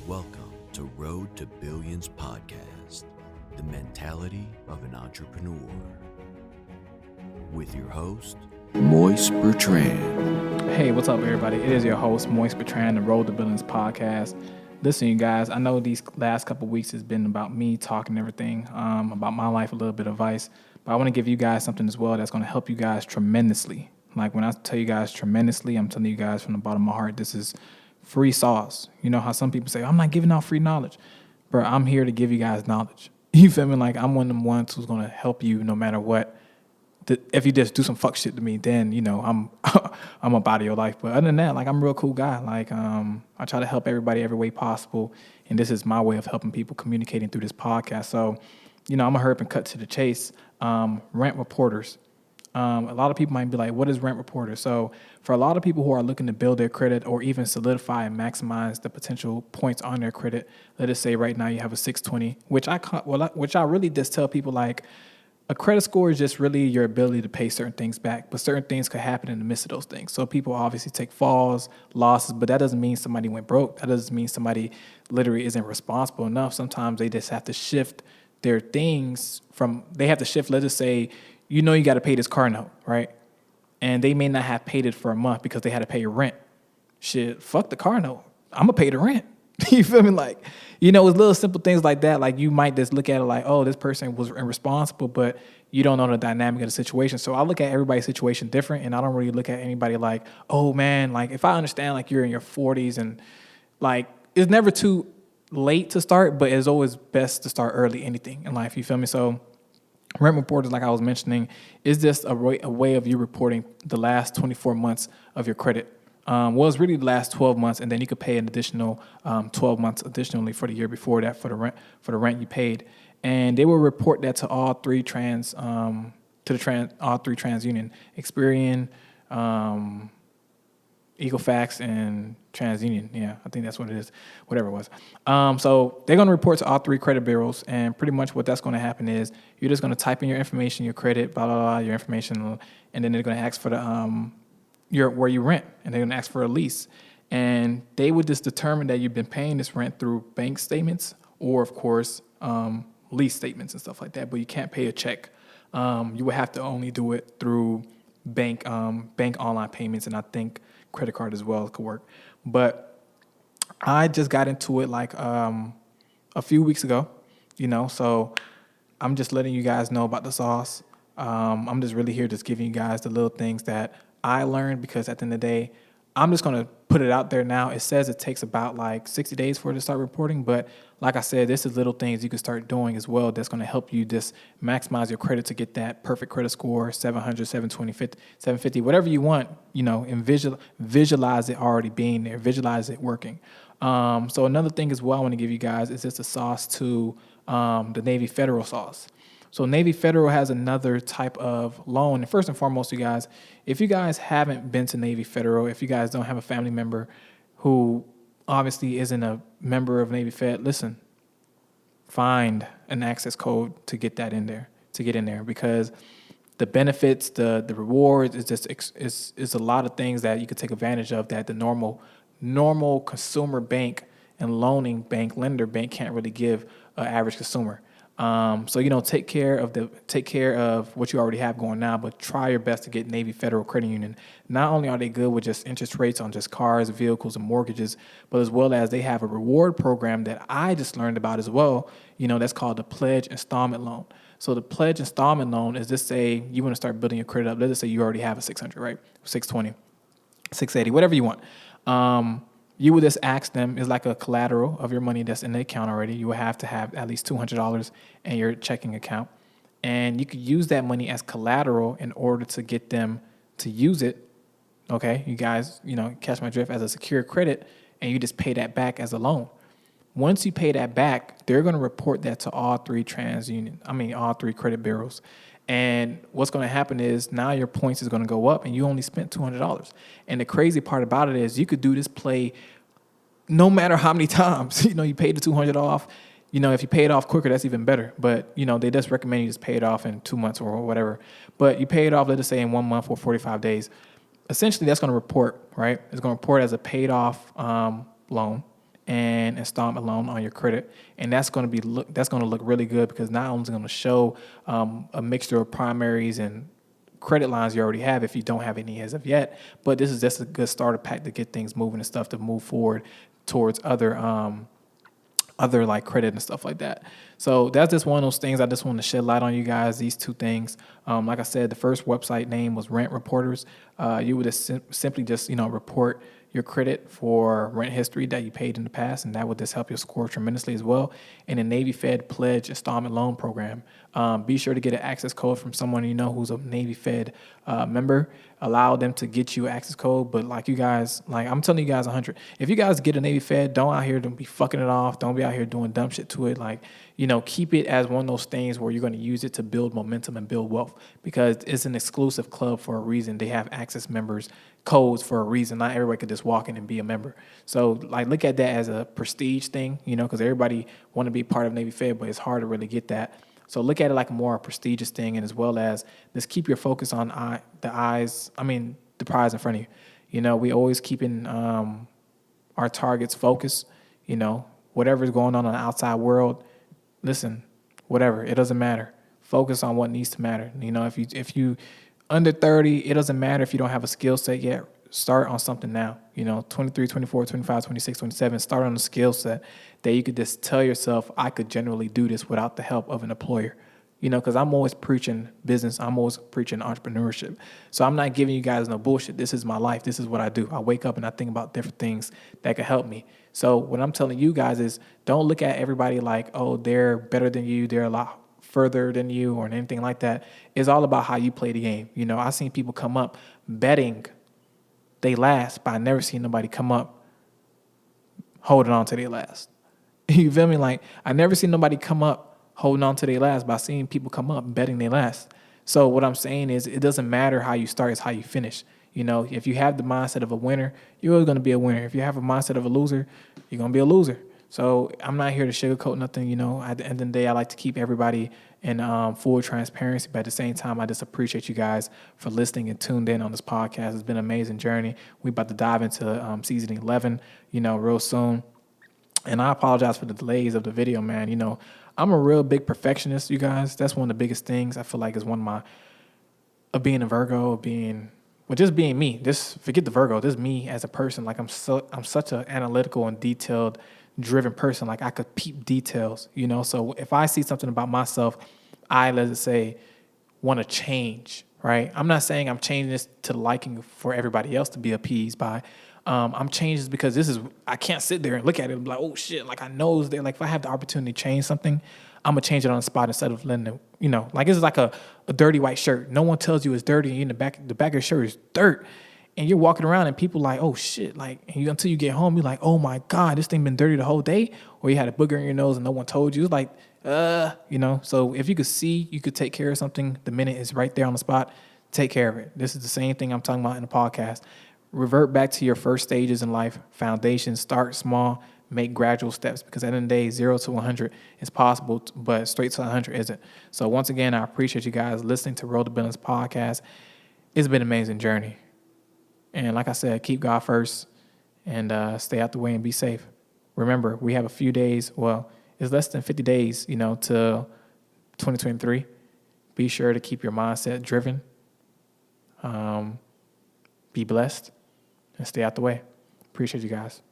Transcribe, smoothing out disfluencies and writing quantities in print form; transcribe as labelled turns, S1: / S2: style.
S1: Welcome to Road to Billions podcast, the mentality of an entrepreneur. With your host, Moise Bertrand.
S2: Hey, what's up, everybody? It is your host, Moise Bertrand, the Road to Billions podcast. Listen, you guys, I know these last couple of weeks has been about me talking everything, about my life, a little bit of advice, but I want to give you guys something as well that's going to help you guys tremendously. Like when I tell you guys tremendously, I'm telling you guys from the bottom of my heart, this is free sauce. You know how some people say, I'm not giving out free knowledge. Bro, I'm here to give you guys knowledge. You feel me? Like I'm one of them ones who's going to help you no matter what. If you just do some fuck shit to me, then, you know, I'm up out of your life. But other than that, like I'm a real cool guy. Like I try to help everybody every way possible. And this is my way of helping people communicating through this podcast. So, you know, I'm going to hurry up and cut to the chase. Rent reporters. A lot of people might be like, what is rent reporter? So for a lot of people who are looking to build their credit or even solidify and maximize the potential points on their credit, let us say right now you have a 620, which I really just tell people like a credit score is just really your ability to pay certain things back, but certain things could happen in the midst of those things. So people obviously take falls, losses, but that doesn't mean somebody went broke. That doesn't mean somebody literally isn't responsible enough. Sometimes they just have to shift their things they have to shift, let us say, you know you got to pay this car note, right? And they may not have paid it for a month because they had to pay your rent. Shit, fuck the car note. I'm going to pay the rent. You feel me? Like, you know, it's little simple things like that. Like you might just look at it like, oh, this person was irresponsible, but you don't know the dynamic of the situation. So I look at everybody's situation different, and I don't really look at anybody like, oh, man, like if I understand like you're in your 40s and like it's never too late to start, but it's always best to start early anything in life. You feel me? So rent reporters, like I was mentioning, is just a way of you reporting the last 24 months of your credit. Well, it's really the last 12 months, and then you could pay an additional 12 months additionally for the year before that for the rent you paid, and they will report that to all three TransUnion, Experian, Equifax, and TransUnion. Yeah, I think that's what it is, whatever it was. So they're going to report to all three credit bureaus, and pretty much what that's going to happen is you're just going to type in your information, your credit, blah, blah, blah, your information, and then they're going to ask for the where you rent, and they're going to ask for a lease. And they would just determine that you've been paying this rent through bank statements or, of course, lease statements and stuff like that, but you can't pay a check. You would have to only do it through bank online payments, and I think credit card as well could work. But I just got into it like a few weeks ago, you know, so I'm just letting you guys know about the sauce. I'm just really here just giving you guys the little things that I learned, because at the end of the day, I'm just going to put it out there now. It says it takes about like 60 days for it to start reporting. But like I said, this is little things you can start doing as well that's going to help you just maximize your credit to get that perfect credit score, 700, 720, 750, whatever you want, you know, and visualize it already being there, visualize it working. So another thing as well I want to give you guys is just a sauce to the Navy Federal sauce. So Navy Federal has another type of loan. And first and foremost, you guys, if you guys haven't been to Navy Federal, if you guys don't have a family member who obviously isn't a member of Navy Fed, listen, find an access code to get that in there, because the benefits, the rewards is just is a lot of things that you could take advantage of that the normal consumer bank and lender bank can't really give an average consumer. So, you know, take care of what you already have going now, but try your best to get Navy Federal Credit Union. Not only are they good with just interest rates on just cars, vehicles, and mortgages, but as well as they have a reward program that I just learned about as well, you know, that's called the Pledge Installment Loan. So the Pledge Installment Loan is just say you want to start building your credit up. Let's just say you already have a 600, right? 620, 680, whatever you want. You would just ask them, is like a collateral of your money that's in the account already. You would have to have at least $200 in your checking account. And you could use that money as collateral in order to get them to use it. Okay, you guys, you know, catch my drift, as a secure credit, and you just pay that back as a loan. Once you pay that back, they're going to report that to all three credit bureaus. And what's going to happen is now your points is going to go up, and you only spent $200. And the crazy part about it is you could do this play no matter how many times. You know, you paid the $200 off. You know, if you pay it off quicker, that's even better. But, you know, they just recommend you just pay it off in 2 months or whatever. But you pay it off, let us say, in 1 month or 45 days. Essentially, that's going to report, right? It's going to report as a paid off loan. and installment loan on your credit, and that's going to look really good because not only is it going to show a mixture of primaries and credit lines you already have if you don't have any as of yet, but this is just a good starter pack to get things moving and stuff to move forward towards other like credit and stuff like that. So that's just one of those things I just want to shed light on you guys, these two things. Like I said, the first website name was Rent Reporters. You would just simply just, report your credit for rent history that you paid in the past, and that would just help your score tremendously as well. And the Navy Fed Pledge Installment Loan Program. Be sure to get an access code from someone you know who's a Navy Fed member. Allow them to get you an access code. But like you guys, like I'm telling you guys 100, if you guys get a Navy Fed, don't out here don't be fucking it off. Don't be out here doing dumb shit to it. Like, keep it as one of those things where you're going to use it to build momentum and build wealth, because it's an exclusive club for a reason. They have access members codes for a reason. Not everybody could just walk in and be a member. So like look at that as a prestige thing, because everybody want to be part of Navy Fed, but it's hard to really get that. So look at it like a more prestigious thing, and as well as just keep your focus on the prize in front of you. We always keeping our targets focused. Whatever's going on the outside world, listen, whatever, it doesn't matter. Focus on what needs to matter. If you under 30, it doesn't matter if you don't have a skill set yet. Start on something now. 23, 24, 25, 26, 27, start on a skill set that you could just tell yourself, I could generally do this without the help of an employer. Because I'm always preaching business. I'm always preaching entrepreneurship. So I'm not giving you guys no bullshit. This is my life. This is what I do. I wake up and I think about different things that could help me. So what I'm telling you guys is don't look at everybody like, oh, they're better than you. They're a lot further than you or anything like that. It's all about how you play the game. I've seen people come up betting they last, but I never seen nobody come up holding on to their last. You feel me? Like, I never seen nobody come up holding on to their last, by seeing people come up betting they last. So what I'm saying is it doesn't matter how you start, it's how you finish. If you have the mindset of a winner, you're always going to be a winner. If you have a mindset of a loser, you're going to be a loser. So I'm not here to sugarcoat nothing. At the end of the day, I like to keep everybody in full transparency. But at the same time, I just appreciate you guys for listening and tuned in on this podcast. It's been an amazing journey. We're about to dive into season 11, real soon. And I apologize for the delays of the video, man. I'm a real big perfectionist, you guys. That's one of the biggest things I feel like is one of my, of being a Virgo, just being me. Just forget the Virgo. This is me as a person. Like I'm such an analytical and detailed driven person. Like I could peep details, So if I see something about myself, I, let's say, want to change, right? I'm not saying I'm changing this to the liking for everybody else to be appeased by. I'm changing this because I can't sit there and look at it and be like, oh shit, like I know it's there. Like if I have the opportunity to change something, I'm gonna change it on the spot instead of letting it, like this is like a dirty white shirt. No one tells you it's dirty, and in the back of your shirt is dirt. And you're walking around and people like, oh shit, like, and until you get home, you're like, oh my God, this thing been dirty the whole day? Or you had a booger in your nose and no one told you. It's like, So if you could see, you could take care of something the minute it's right there on the spot, take care of it. This is the same thing I'm talking about in the podcast. Revert back to your first stages in life, foundation, start small, make gradual steps, because at the end of the day, 0 to 100 is possible, but straight to 100 isn't. So once again, I appreciate you guys listening to Road to Billions podcast. It's been an amazing journey. And like I said, keep God first and stay out the way and be safe. Remember, we have a few days. Well, it's less than 50 days, to 2023. Be sure to keep your mindset driven. Be blessed and stay out the way. Appreciate you guys.